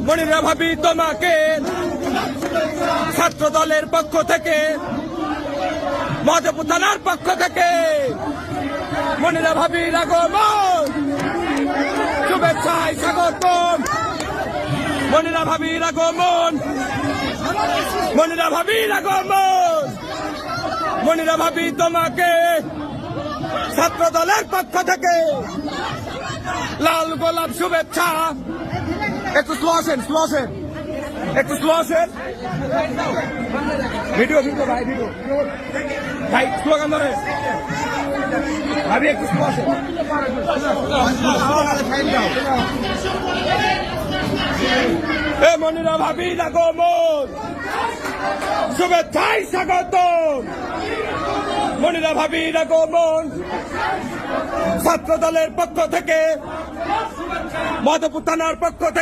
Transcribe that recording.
মনিরা ভাবি তোমাকে ছাত্র দলের পক্ষ থেকে, মধুপুর থানার পক্ষ থেকে মনিরা ভাবির আগমন, শুভেচ্ছায় স্বাগতম। মনিরা ভাবির আগমন, মনিরা ভাবির আগমন, মনিরা ভাবি তোমাকে ছাত্র দলের পক্ষ থেকে লাল গোলাপ শুভেচ্ছা। একটু স্লো আসেন, স্লো আসেন, একটু স্লো আসেন। ভিডিও ভিডিও ভাই, ভিডিও ভাই, স্লোগান ধরে ভাবি, একটু স্লো আসেন। এ মনিরা ভাবি আগমন, শুভেচ্ছায় স্বাগতম। মনিরা ভাবির আগমন, ছাত্র দলের পক্ষ থেকে, মধুপুর থানার পক্ষ থেকে।